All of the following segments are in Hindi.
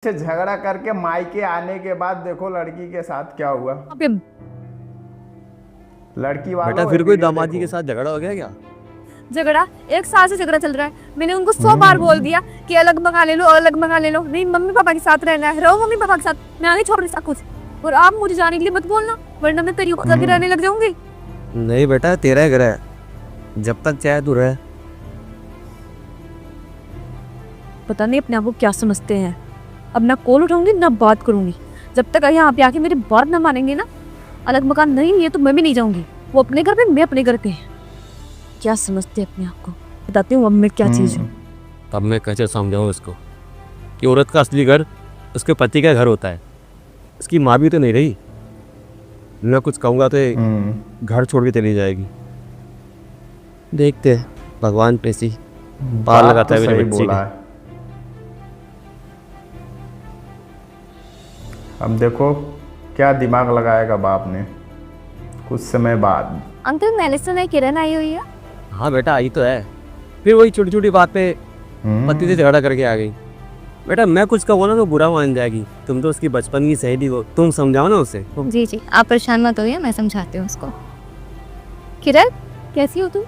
से झगड़ा करके मायके आने के बाद देखो लड़की के साथ क्या हुआ। अबे लड़की बेटा वालों फिर ये कोई वीडियो दामाद जी के देखो। साथ झगड़ा हो गया क्या? झगड़ा 1 साल से झगड़ा चल रहा है। मैंने उनको 100 बार बोल दिया कि अलग मंगा ले लो, अलग मंगा ले लो। नहीं, मम्मी पापा के साथ रहना है, रहो मम्मी पापा के साथ, मैं आगे छोड़ नहीं सकता कुछ। और आप मुझे जाने के लिए मत बोलना, वरना मैं तेरी होकर के रहने लग जाऊंगी। नहीं बेटा, तेरा घर है, जब तक चाहे तू रह। पता नहीं अपने आप को क्या समझते हैं। अब ना कॉल उठाऊंगी ना बात करूंगी। जब तक यहाँ पे आके मेरी बात ना मानेंगे ना, अलग मकान नहीं है तो मैं भी नहीं जाऊंगी। वो अपने घर पे, मैं अपने घर पे। क्या समझते हैं अपने आप को, बताती हूँ अब मैं क्या चीज हूँ। तब मैं कैसे समझाऊँ इसको कि औरत का असली घर उसके पति का घर होता है। उसकी माँ भी तो नहीं रही। मैं कुछ कहूँगा तो ये घर छोड़ के चली जाएगी। देखते हैं, भगवान पे सी पार बात लगाता तो है मेरे सही बच्चे बोला का। है। अब देखो क्या दिमाग लगाएगा बाप ने कुछ समय बाद। अंकल, मैंने सुना है किरण आई हुई है। हाँ बेटा, आई तो है। फिर वही छोटी छोटी बात पे पति से झगड़ा करके आ गई। बेटा मैं कुछ कहूँ ना तो बुरा मान जाएगी। तुम तो उसकी बचपन की सहेली हो, तुम समझाओ ना उसे। जी जी, आप परेशान मत होइए, मैं समझाती हूँ उसको। किरण, कैसी हो तुम?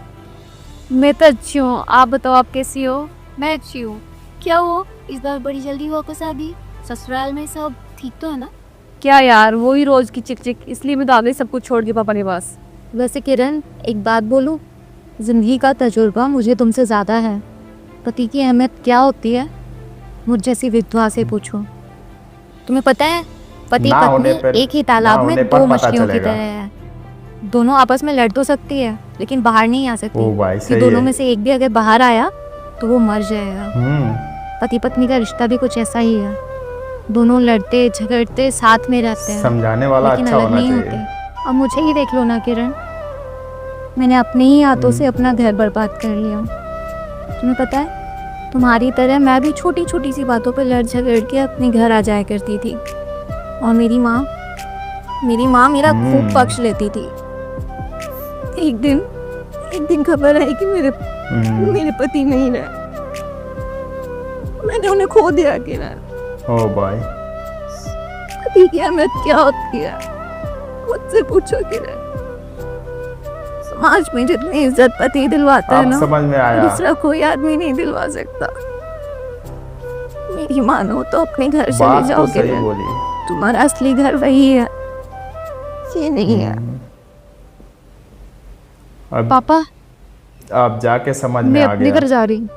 मैं तो अच्छी हूँ, आप बताओ आप कैसी हो? मैं अच्छी हूँ। क्या हो, इस बार बड़ी जल्दी हुआ को शादी? ससुराल में सब ठीक तो है ना? क्या यार, वही रोज की चिक चिक, इसलिए मैं तो आ गई सब कुछ छोड़ के पापा के पास। वैसे किरण, एक बात बोलूँ, जिंदगी का तजुर्बा मुझे तुमसे ज़्यादा है। पति की अहमियत क्या होती है, मुझ जैसी विधवा से पूछो। तुम्हें पता है, पति ना होने पत्नी पर- एक ही तालाब ना में होने पर दो पता मछलियों की चलेगा। तरह है। दोनों आपस में लड़ तो सकती है, लेकिन बाहर नहीं आ सकती। ओ भाई, कि सही दोनों है। में से एक भी अगर बाहर आया तो वो मर जाएगा। पति पत्नी का रिश्ता भी कुछ ऐसा ही है। दोनों लड़ते झगड़ते साथ में रहते हैं, समझाने वाला लेकिन अच्छा अलग होना नहीं चाहिए। होते। अब मुझे ही देख लो ना किरण, मैंने अपने ही हाथों से अपना घर बर्बाद कर लिया। तुम्हें पता है, तुम्हारी तरह मैं भी छोटी छोटी सी बातों पर लड़ झगड़ के अपने घर आ जाया करती थी। और मेरी माँ मेरा खूब पक्ष लेती थी। एक दिन खबर आई कि मेरे पति नहीं रहे। मैंने उन्हें खो दिया। किरण, ओ भाई, पति की अहमियत क्या होती है, मुझसे पूछो किरण। समाज में जितनी इज्जत पति दिलवाता है अब ना, समझ में आया। दूसरा कोई आदमी नहीं दिलवा सकता। मेरी मानो तो अपने घर चले बात जाओ तो सही किरण। बोली। तुम्हारा असली घर वही है, ये नहीं है। अब पापा, अब जाके समझ में मैं आ अपने गया। घर जा रही हूँ।